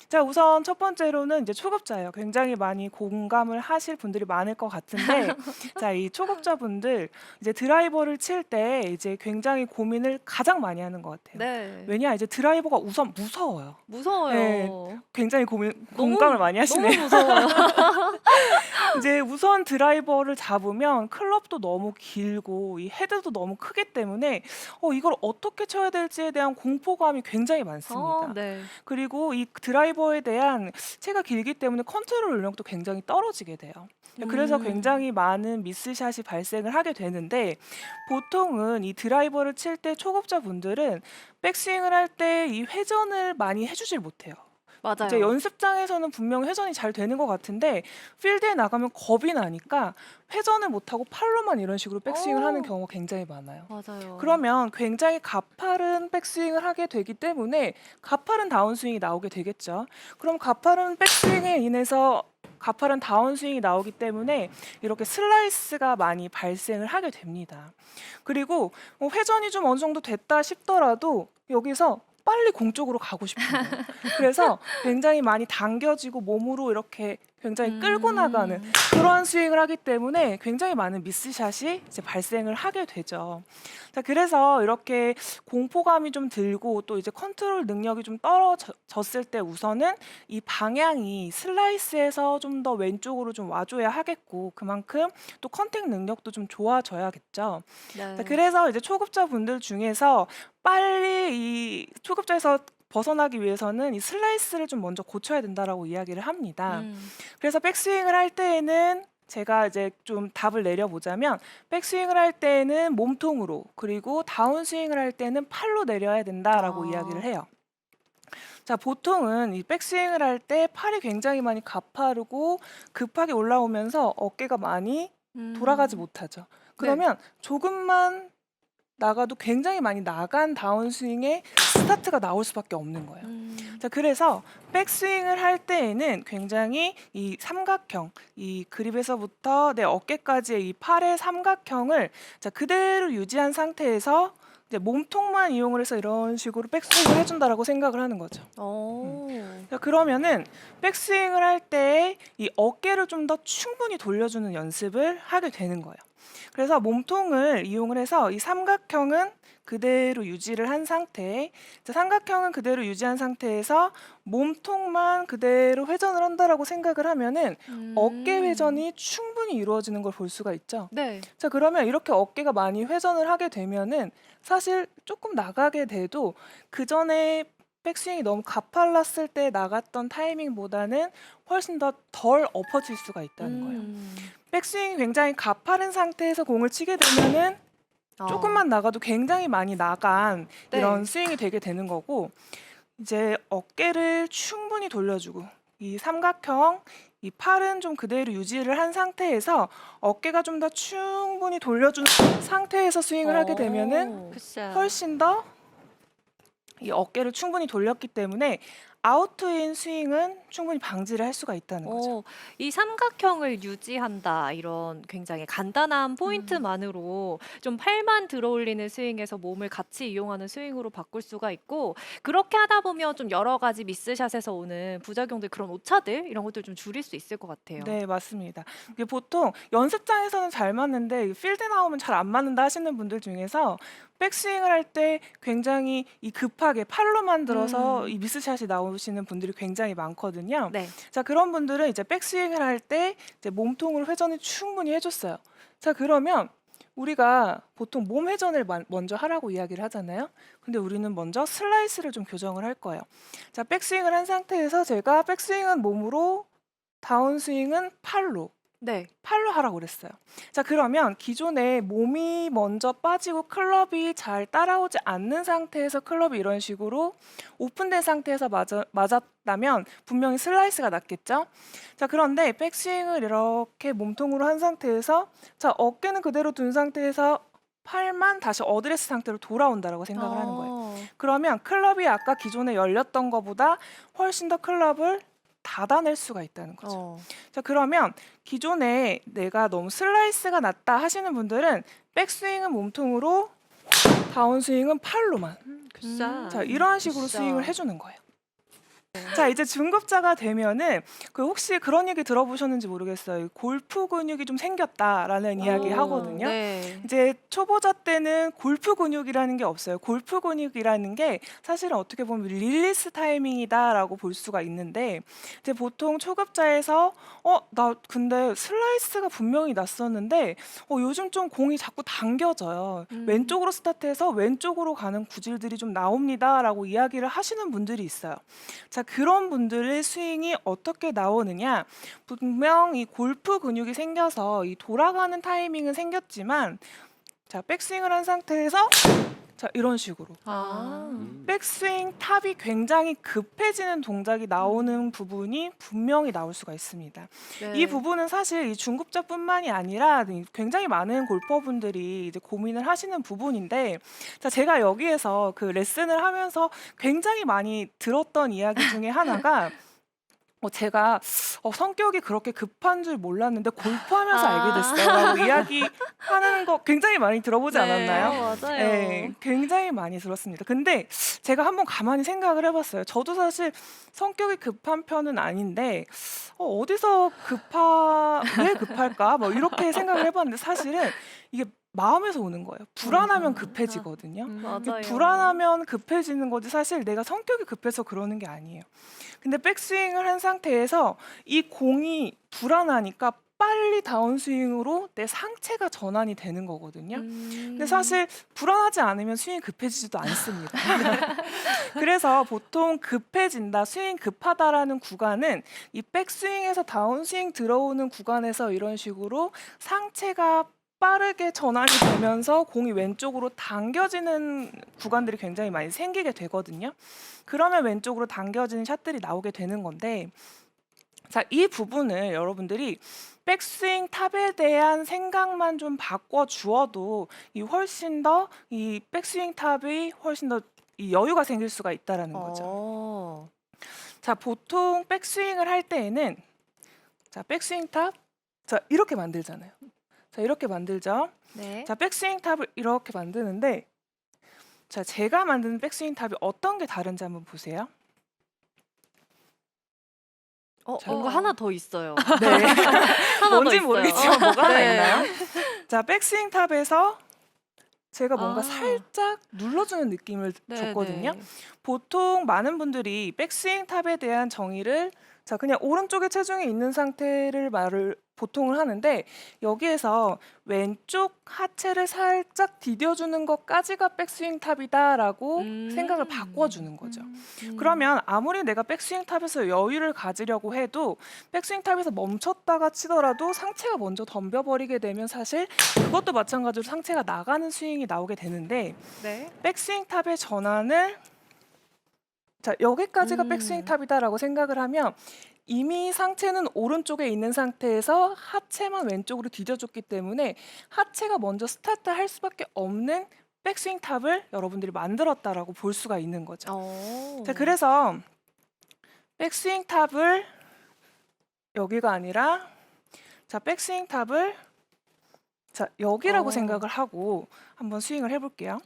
자, 우선 첫 번째로는 이제 초급자예요. 굉장히 많이 공감을 하실 분들이 많을 것 같은데, 자, 이 초급자분들 이제 드라이버를 칠 때 이제 굉장히 고민을 가장 많이 하는 것 같아요. 네. 왜냐, 이제 드라이버가 우선 무서워요. 예, 무서워요. 굉장히 공감을 너무 많이 너무 하시네요. 무서워요. 이제 우선 드라이버를 잡으면 클럽도 너무 길고 이 헤드도 너무 크기 때문에 이걸 어떻게 쳐야 될지에 대한 공포감이 굉장히 많습니다. 네. 그리고 이 드라이버에 대한 채가 길기 때문에 컨트롤 능력도 굉장히 떨어지게 돼요. 그래서 음. 굉장히 많은 미스샷이 발생을 하게 되는데, 보통은 이 드라이버를 칠 때 초급자분들은 백스윙을 할 때 이 회전을 많이 해주질 못해요. 이제 맞아요. 연습장에서는 분명 회전이 잘 되는 것 같은데 필드에 나가면 겁이 나니까 회전을 못하고 팔로만 이런 식으로 백스윙을 하는 어. 경우가 굉장히 많아요. 맞아요. 그러면 굉장히 가파른 백스윙을 하게 되기 때문에 가파른 다운스윙이 나오게 되겠죠. 그럼 가파른 백스윙에 인해서 가파른 다운스윙이 나오기 때문에 이렇게 슬라이스가 많이 발생을 하게 됩니다. 그리고 회전이 좀 어느 정도 됐다 싶더라도 여기서 빨리 공 쪽으로 가고 싶은 거예요. 그래서 굉장히 많이 당겨지고 몸으로 이렇게 굉장히 끌고 나가는 음. 그런 스윙을 하기 때문에 굉장히 많은 미스샷이 이제 발생을 하게 되죠. 자, 그래서 이렇게 공포감이 좀 들고 또 이제 컨트롤 능력이 좀 떨어졌을 때 우선은 이 방향이 슬라이스에서 좀 더 왼쪽으로 좀 와줘야 하겠고, 그만큼 또 컨택 능력도 좀 좋아져야겠죠. 자, 네. 그래서 이제 초급자분들 중에서 빨리 이 초급자에서 벗어나기 위해서는 이 슬라이스를 좀 먼저 고쳐야 된다라고 이야기를 합니다. 음. 그래서 백스윙을 할 때에는 제가 이제 좀 답을 내려보자면, 백스윙을 할 때는 몸통으로, 그리고 다운스윙을 할 때는 팔로 내려야 된다라고 이야기를 아. 해요. 자, 보통은 이 백스윙을 할 때 팔이 굉장히 많이 가파르고 급하게 올라오면서 어깨가 많이 돌아가지 음. 못하죠. 네. 그러면 조금만 나가도 굉장히 많이 나간 다운스윙에 스타트가 나올 수밖에 없는 거예요. 음. 자, 그래서 백스윙을 할 때에는 굉장히 이 삼각형, 이 그립에서부터 내 어깨까지의 이 팔의 삼각형을 자, 그대로 유지한 상태에서 이제 몸통만 이용을 해서 이런 식으로 백스윙을 해준다라고 생각을 하는 거죠. 음. 어. 자, 그러면은 백스윙을 할 때 이 어깨를 좀 더 충분히 돌려주는 연습을 하게 되는 거예요. 그래서 몸통을 이용을 해서 이 삼각형은 그대로 유지를 한 상태, 삼각형은 그대로 유지한 상태에서 몸통만 그대로 회전을 한다라고 생각을 하면은 어깨 음. 회전이 충분히 이루어지는 걸 볼 수가 있죠. 네. 자, 그러면 이렇게 어깨가 많이 회전을 하게 되면은 사실 조금 나가게 돼도 그 전에 백스윙이 너무 가팔랐을 때 나갔던 타이밍보다는 훨씬 더 덜 엎어질 수가 있다는 거예요. 음. 백스윙이 굉장히 가파른 상태에서 공을 치게 되면은 어. 조금만 나가도 굉장히 많이 나간 이런 네. 스윙이 되게 되는 거고, 이제 어깨를 충분히 돌려주고 이 삼각형, 이 팔은 좀 그대로 유지를 한 상태에서 어깨가 좀 더 충분히 돌려준 상태에서 스윙을 하게 되면은 굿샷. 훨씬 더 이 어깨를 충분히 돌렸기 때문에 아웃인 스윙은 충분히 방지를 할 수가 있다는 거죠. 이 삼각형을 유지한다 이런 굉장히 간단한 음. 포인트만으로 좀 팔만 들어올리는 스윙에서 몸을 같이 이용하는 스윙으로 바꿀 수가 있고 그렇게 하다 보면 좀 여러 가지 미스샷에서 오는 부작용들 그런 오차들 이런 것들 좀 줄일 수 있을 것 같아요. 네, 맞습니다. 이게 보통 연습장에서는 잘 맞는데 필드 나오면 잘 안 맞는다 하시는 분들 중에서 백스윙을 할 때 굉장히 이 급하게 팔로만 들어서 이 음. 미스샷이 나오시는 분들이 굉장히 많거든요. 네. 자, 그런 분들은 이제 백스윙을 할 때 이제 몸통으로 회전을 충분히 해줬어요. 자, 그러면 우리가 보통 몸 회전을 먼저 하라고 이야기를 하잖아요. 근데 우리는 먼저 슬라이스를 좀 교정을 할 거예요. 자, 백스윙을 한 상태에서 제가 백스윙은 몸으로, 다운스윙은 팔로 네. 하라고 그랬어요. 자, 그러면 기존에 몸이 먼저 빠지고 클럽이 잘 따라오지 않는 상태에서 클럽이 이런 식으로 오픈된 상태에서 맞았다면 분명히 슬라이스가 났겠죠. 자, 그런데 백스윙을 이렇게 몸통으로 한 상태에서 자, 어깨는 그대로 둔 상태에서 팔만 다시 어드레스 상태로 돌아온다라고 생각을 하는 거예요. 어. 그러면 클럽이 아까 기존에 열렸던 것보다 훨씬 더 클럽을 닫아낼 수가 있다는 거죠. 어. 자, 그러면 기존에 내가 너무 슬라이스가 났다 하시는 분들은 백스윙은 몸통으로, 다운스윙은 팔로만. 굿샷. 자, 이러한 식으로 굿샷. 스윙을 해주는 거예요. 자, 이제 중급자가 되면은 그 혹시 그런 얘기 들어보셨는지 모르겠어요. 골프 근육이 좀 생겼다라는 이야기 하거든요. 네. 이제 초보자 때는 골프 근육이라는 게 없어요. 골프 근육이라는 게 사실은 어떻게 보면 릴리스 타이밍이다라고 볼 수가 있는데 이제 보통 초급자에서 나 근데 슬라이스가 분명히 났었는데 요즘 좀 공이 자꾸 당겨져요. 왼쪽으로 스타트해서 왼쪽으로 가는 구질들이 좀 나옵니다라고 이야기를 하시는 분들이 있어요. 자, 그런 분들의 스윙이 어떻게 나오느냐? 분명 이 골프 근육이 생겨서 이 돌아가는 타이밍은 생겼지만 자, 백스윙을 한 상태에서 자, 이런 식으로 아. 백스윙 탑이 굉장히 급해지는 동작이 나오는 부분이 분명히 나올 수가 있습니다. 네. 이 부분은 사실 이 중급자뿐만이 아니라 굉장히 많은 골퍼분들이 이제 고민을 하시는 부분인데, 자, 제가 여기에서 그 레슨을 하면서 굉장히 많이 들었던 이야기 중에 하나가 제가 성격이 그렇게 급한 줄 몰랐는데 골프하면서 알게 됐어라고 이야기하는 거 굉장히 많이 들어보지 않았나요? 맞아요. 네, 굉장히 많이 들었습니다. 근데 제가 한번 가만히 생각을 해봤어요. 저도 사실 성격이 급한 편은 아닌데 어디서 왜 급할까? 뭐 이렇게 생각을 해봤는데 사실은 이게 마음에서 오는 거예요. 불안하면 급해지거든요. 맞아요. 불안하면 급해지는 거지 사실 내가 성격이 급해서 그러는 게 아니에요. 근데 백스윙을 한 상태에서 이 공이 불안하니까 빨리 다운스윙으로 내 상체가 전환이 되는 거거든요. 근데 사실 불안하지 않으면 스윙이 급해지지도 않습니다. 그래서 보통 급해진다, 스윙 급하다라는 구간은 이 백스윙에서 다운스윙 들어오는 구간에서 이런 식으로 상체가 빠르게 전환이 되면서 공이 왼쪽으로 당겨지는 구간들이 굉장히 많이 생기게 되거든요. 그러면 왼쪽으로 당겨지는 샷들이 나오게 되는 건데, 자, 이 부분을 여러분들이 백스윙 탑에 대한 생각만 좀 바꿔 주어도 훨씬 더 이 백스윙 탑이 훨씬 더 이 여유가 생길 수가 있다라는 거죠. 자, 보통 백스윙을 할 때에는 자, 백스윙 탑 자, 이렇게 만들잖아요. 자, 이렇게 만들죠. 네. 자, 백스윙 탑을 이렇게 만드는데 자, 제가 만드는 백스윙 탑이 어떤 게 다른지 한번 보세요. 자. 뭔가 하나 더 있어요. 네. 하나 더 뭔지 있어요. 모르겠지만 뭐가 하나 네. 있나요? 자, 백스윙 탑에서 제가 뭔가 아. 살짝 눌러주는 느낌을 줬거든요. 네. 보통 많은 분들이 백스윙 탑에 대한 정의를 자, 그냥 오른쪽에 체중이 있는 상태를 말을 보통을 하는데 여기에서 왼쪽 하체를 살짝 디뎌주는 것까지가 백스윙 탑이다라고 생각을 바꿔주는 거죠. 그러면 아무리 내가 백스윙 탑에서 여유를 가지려고 해도 백스윙 탑에서 멈췄다가 치더라도 상체가 먼저 덤벼버리게 되면 사실 그것도 마찬가지로 상체가 나가는 스윙이 나오게 되는데 네. 백스윙 탑의 전환을 자, 여기까지가 백스윙 탑이다라고 생각을 하면 이미 상체는 오른쪽에 있는 상태에서 하체만 왼쪽으로 디뎌줬기 때문에 하체가 먼저 스타트할 수밖에 없는 백스윙 탑을 여러분들이 만들었다라고 볼 수가 있는 거죠. 자, 그래서 백스윙 탑을 여기가 아니라 자, 백스윙 탑을 자, 여기라고 생각을 하고 한번 스윙을 해볼게요.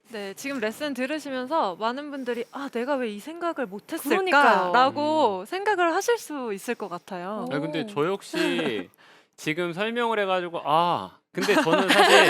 네, 지금 레슨 들으시면서 많은 분들이 내가 왜 이 생각을 못 그러니까요. 했을까라고 생각을 하실 수 있을 것 같아요. 아니, 근데 저 역시 지금 설명을 해가지고 근데 저는 사실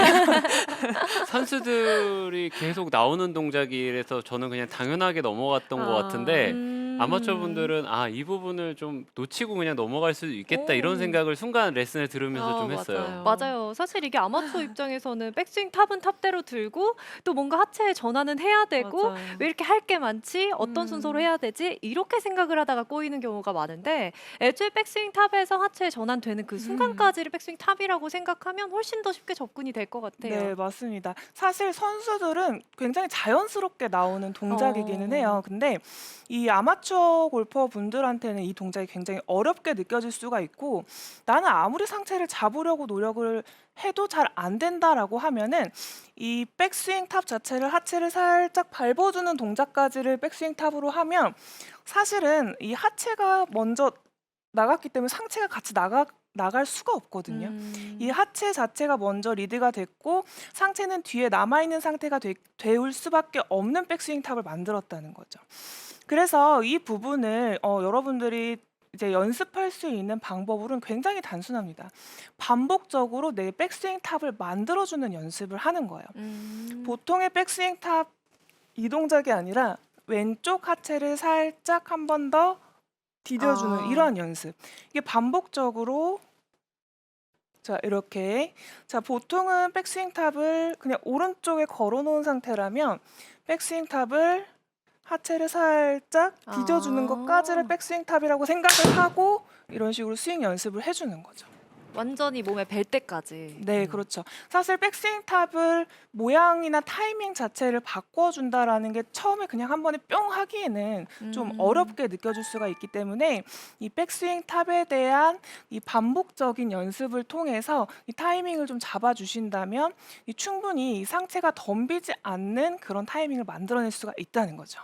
선수들이 계속 나오는 동작이라서 저는 그냥 당연하게 넘어갔던 것 같은데 아마추어 분들은 이 부분을 좀 놓치고 그냥 넘어갈 수도 있겠다 이런 생각을 순간 레슨을 들으면서 좀 했어요. 맞아요. 사실 이게 아마추어 입장에서는 백스윙 탑은 탑대로 들고 또 뭔가 하체의 전환은 해야 되고 맞아요. 왜 이렇게 할 게 많지? 어떤 순서로 해야 되지? 이렇게 생각을 하다가 꼬이는 경우가 많은데 애초에 백스윙 탑에서 하체의 전환되는 그 순간까지를 백스윙 탑이라고 생각하면 훨씬 더 쉽게 접근이 될 것 같아요. 네, 맞습니다. 사실 선수들은 굉장히 자연스럽게 나오는 동작이기는 해요. 근데 이 아마추어 골퍼 분들한테는 이 동작이 굉장히 어렵게 느껴질 수가 있고 나는 아무리 상체를 잡으려고 노력을 해도 잘 안 된다라고 하면은 이 백스윙 탑 자체를 하체를 살짝 밟아주는 동작까지를 백스윙 탑으로 하면 사실은 이 하체가 먼저 나갔기 때문에 상체가 같이 나가 나갈 수가 없거든요. 음. 이 하체 자체가 먼저 리드가 됐고 상체는 뒤에 남아있는 상태가 되올 수밖에 없는 백스윙 탑을 만들었다는 거죠. 그래서 이 부분을 여러분들이 이제 연습할 수 있는 방법으로는 굉장히 단순합니다. 반복적으로 내 백스윙 탑을 만들어주는 연습을 하는 거예요. 보통의 백스윙 탑 이 동작이 아니라 왼쪽 하체를 살짝 한 번 더 디뎌주는 아. 이러한 연습. 이게 반복적으로 자 이렇게 자 보통은 백스윙 탑을 그냥 오른쪽에 걸어놓은 상태라면 백스윙 탑을 하체를 살짝 디뎌주는 아. 것까지를 백스윙 탑이라고 생각을 하고 이런 식으로 스윙 연습을 해주는 거죠. 완전히 몸에 벨 때까지. 네, 그렇죠. 사실 백스윙 탑을 모양이나 타이밍 자체를 바꿔준다라는 게 처음에 그냥 한 번에 뿅 하기에는 좀 어렵게 느껴질 수가 있기 때문에 이 백스윙 탑에 대한 이 반복적인 연습을 통해서 이 타이밍을 좀 잡아주신다면 이 충분히 이 상체가 덤비지 않는 그런 타이밍을 만들어낼 수가 있다는 거죠.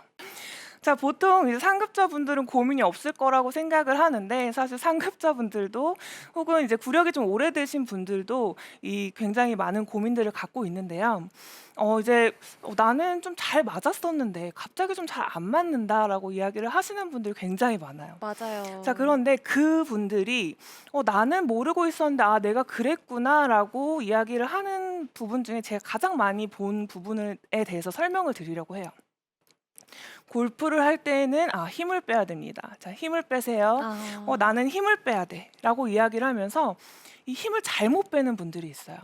자, 보통 이제 상급자분들은 고민이 없을 거라고 생각을 하는데 사실 상급자분들도 혹은 이제 구력이 좀 오래되신 분들도 이 굉장히 많은 고민들을 갖고 있는데요. 나는 좀 잘 맞았었는데 갑자기 좀 잘 안 맞는다라고 이야기를 하시는 분들이 굉장히 많아요. 맞아요. 자, 그런데 그분들이 나는 모르고 있었는데 아, 내가 그랬구나라고 이야기를 하는 부분 중에 제가 가장 많이 본 부분에 대해서 설명을 드리려고 해요. 골프를 할 때는 힘을 빼야 됩니다. 자, 힘을 빼세요. 나는 힘을 빼야 돼라고 이야기를 하면서 이 힘을 잘못 빼는 분들이 있어요.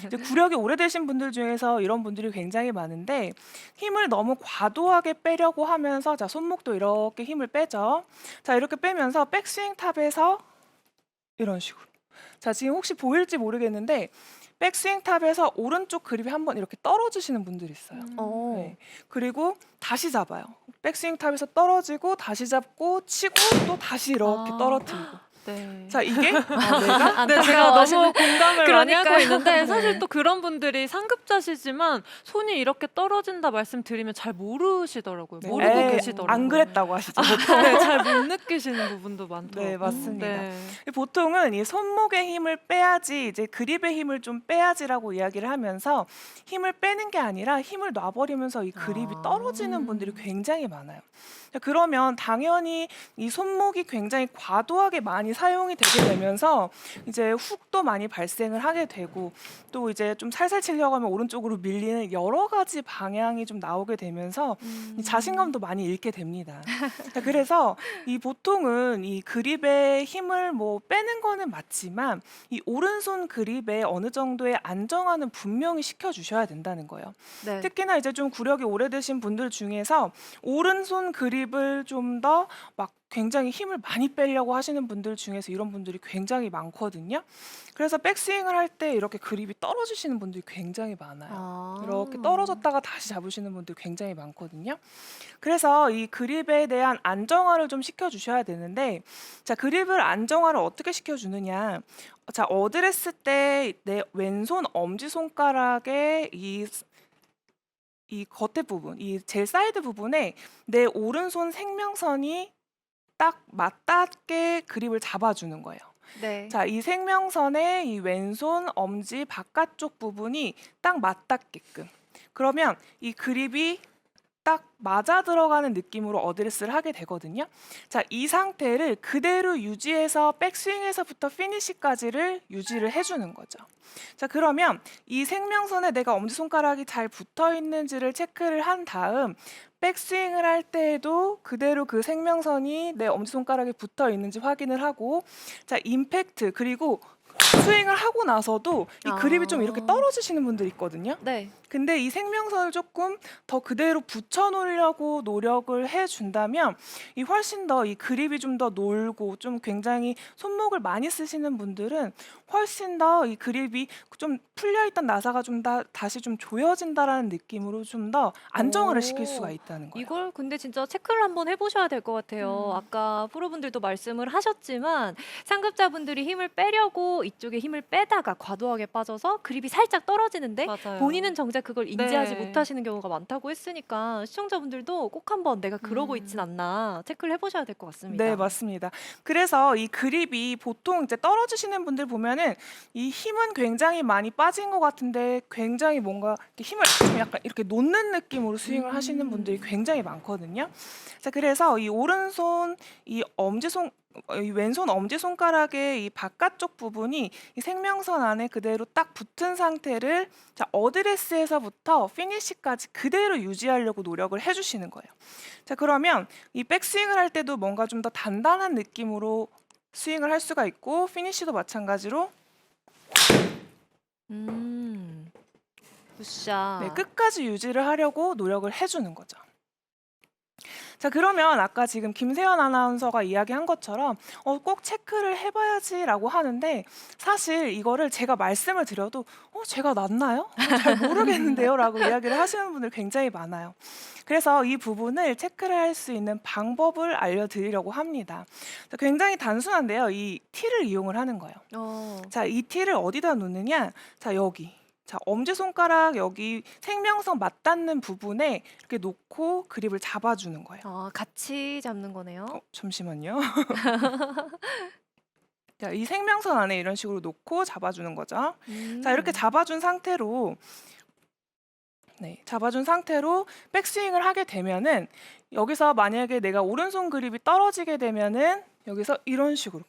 이제 구력이 오래되신 분들 중에서 이런 분들이 굉장히 많은데 힘을 너무 과도하게 빼려고 하면서 자, 손목도 이렇게 힘을 빼죠. 자, 이렇게 빼면서 백스윙 탑에서 이런 식으로. 자, 지금 혹시 보일지 모르겠는데 백스윙 탑에서 오른쪽 그립이 한번 이렇게 떨어지시는 분들이 있어요. 네. 그리고 다시 잡아요. 백스윙 탑에서 떨어지고 다시 잡고 치고 또 다시 이렇게 떨어뜨리고. 네. 자, 이게 내가 네, 제가 너무 안타까워하시는- 공감을 많이 하고 그러니까요. 있는데 사실 네. 또 그런 분들이 상급자시지만 손이 이렇게 떨어진다 말씀드리면 잘 모르시더라고요. 네. 모르고 에이, 계시더라고요. 안 그랬다고 하시죠. 보통. 네, 잘 못 느끼시는 부분도 많더라고요. 네, 맞습니다. 네. 보통은 이 손목의 힘을 빼야지 이제 그립의 힘을 좀 빼야지라고 이야기를 하면서 힘을 빼는 게 아니라 힘을 놔버리면서 이 그립이 떨어지는 분들이 굉장히 많아요. 자, 그러면 당연히 이 손목이 굉장히 과도하게 많이 사용이 되게 되면서 이제 훅도 많이 발생을 하게 되고 또 이제 좀 살살 치려고 하면 오른쪽으로 밀리는 여러 가지 방향이 좀 나오게 되면서 이 자신감도 많이 잃게 됩니다. 자, 그래서 이 보통은 이 그립의 힘을 뭐 빼는 거는 맞지만 이 오른손 그립에 어느 정도의 안정화는 분명히 시켜주셔야 된다는 거예요. 네. 특히나 이제 좀 구력이 오래되신 분들 중에서 오른손 그립을 좀 더 막 굉장히 힘을 많이 빼려고 하시는 분들 중에서 이런 분들이 굉장히 많거든요. 그래서 백스윙을 할 때 이렇게 그립이 떨어지시는 분들이 굉장히 많아요. 이렇게 떨어졌다가 다시 잡으시는 분들 굉장히 많거든요. 그래서 이 그립에 대한 안정화를 좀 시켜주셔야 되는데 자, 그립을 안정화를 어떻게 시켜주느냐. 자, 어드레스 때 내 왼손 엄지손가락에 이 겉에 부분, 이 제일 사이드 부분에 내 오른손 생명선이 딱 맞닿게 그립을 잡아주는 거예요. 네. 자, 이 생명선에 이 왼손 엄지 바깥쪽 부분이 딱 맞닿게끔. 그러면 이 그립이 딱 맞아 들어가는 느낌으로 어드레스를 하게 되거든요. 자, 이 상태를 그대로 유지해서 백스윙에서부터 피니시까지를 유지를 해주는 거죠. 자, 그러면 이 생명선에 내가 엄지손가락이 잘 붙어 있는지를 체크를 한 다음 백스윙을 할 때에도 그대로 그 생명선이 내 엄지손가락에 붙어 있는지 확인을 하고 자, 임팩트 그리고 스윙을 하고 나서도 이 그립이 좀 이렇게 떨어지시는 분들이 있거든요. 네. 근데 이 생명선을 조금 더 그대로 붙여놓으려고 노력을 해준다면 이 훨씬 더 이 그립이 좀 더 놀고 좀 굉장히 손목을 많이 쓰시는 분들은 훨씬 더 이 그립이 좀 풀려있던 나사가 좀 다시 좀 조여진다라는 느낌으로 좀 더 안정화를 시킬 수가 있다는 거예요. 이걸 근데 진짜 체크를 한번 해보셔야 될 것 같아요. 아까 프로분들도 말씀을 하셨지만 상급자분들이 힘을 빼려고 이쪽에 힘을 빼다가 과도하게 빠져서 그립이 살짝 떨어지는데 맞아요. 본인은 정작 정작 그걸 인지하지 네. 못하시는 경우가 많다고 했으니까 시청자분들도 꼭 한번 내가 그러고 있진 않나 체크를 해보셔야 될 것 같습니다. 네, 맞습니다. 그래서 이 그립이 보통 이제 떨어지시는 분들 보면은 이 힘은 굉장히 많이 빠진 것 같은데 굉장히 뭔가 이렇게 힘을 좀 약간 이렇게 놓는 느낌으로 스윙을 하시는 분들이 굉장히 많거든요. 자, 그래서 이 오른손 이 이 왼손 엄지손가락의 이 바깥쪽 부분이 이 생명선 안에 그대로 딱 붙은 상태를 자, 어드레스에서부터 피니시까지 그대로 유지하려고 노력을 해주시는 거예요. 자, 그러면 이 백스윙을 할 때도 뭔가 좀 더 단단한 느낌으로 스윙을 할 수가 있고 피니시도 마찬가지로 굿샷. 네, 끝까지 유지를 하려고 노력을 해주는 거죠. 자, 그러면 아까 지금 김세연 아나운서가 이야기한 것처럼 꼭 체크를 해봐야지라고 하는데 사실 이거를 제가 말씀을 드려도 제가 낫나요? 잘 모르겠는데요? 라고 이야기를 하시는 분들 굉장히 많아요. 그래서 이 부분을 체크를 할 수 있는 방법을 알려드리려고 합니다. 자, 굉장히 단순한데요. 이 티를 이용을 하는 거예요. 자, 이 티를 어디다 놓느냐? 자, 여기. 자, 엄지손가락 여기 생명선 맞닿는 부분에 이렇게 놓고 그립을 잡아주는 거예요. 같이 잡는 거네요. 잠시만요. 자, 이 생명선 안에 이런 식으로 놓고 잡아주는 거죠. 자, 이렇게 잡아준 상태로 잡아준 상태로 백스윙을 하게 되면은 여기서 만약에 내가 오른손 그립이 떨어지게 되면은 여기서 이런 식으로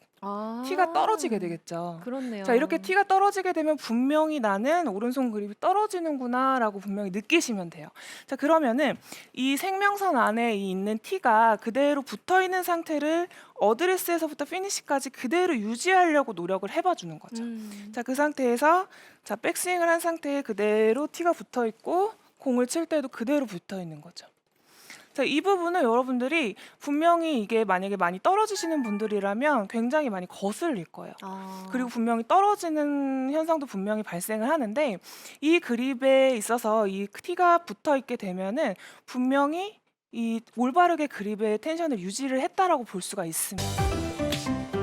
티가 떨어지게 되겠죠. 그렇네요. 자, 이렇게 티가 떨어지게 되면 분명히 나는 오른손 그립이 떨어지는구나라고 분명히 느끼시면 돼요. 자, 그러면은 이 생명선 안에 있는 티가 그대로 붙어 있는 상태를 어드레스에서부터 피니시까지 그대로 유지하려고 노력을 해봐 주는 거죠. 자, 그 상태에서 자, 백스윙을 한 상태에 그대로 티가 붙어 있고 공을 칠 때도 그대로 붙어 있는 거죠. 자, 이 부분은 여러분들이 분명히 이게 만약에 많이 떨어지시는 분들이라면 굉장히 많이 거슬릴 거예요. 그리고 분명히 떨어지는 현상도 분명히 발생을 하는데 이 그립에 있어서 이 티가 붙어 있게 되면은 분명히 이 올바르게 그립의 텐션을 유지를 했다라고 볼 수가 있습니다.